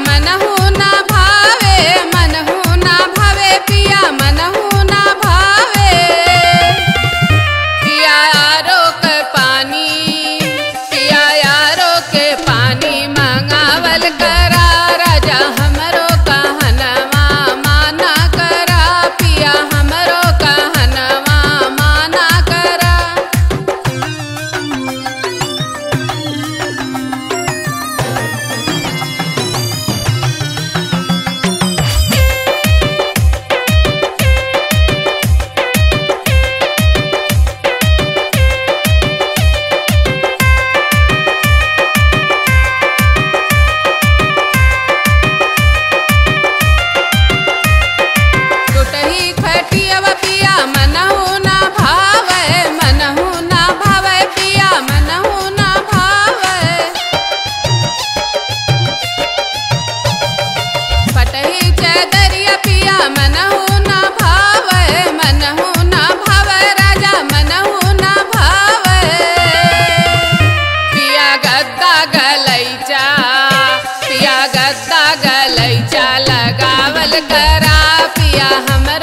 मनहु ना भावे, मनहु ना भावे पिया मनहु ना भावे। पिया यारो के पानी, पिया यारो के पानी मंगावल करा, राजा हमरो कहनवा माना करा, पिया हमरो कहनवा माना करा। टूटही खटियव पिया मनहु ना भावे, मनहु ना भावे पिया मनहु ना भावे। फटही चदरिया पिया मनहु ना भावे, मनहु ना भावे राजा मनहु ना भावे। पिया गद्दा गलैचा, पिया गद्दा गलैचा लगावल करा, पिया हमर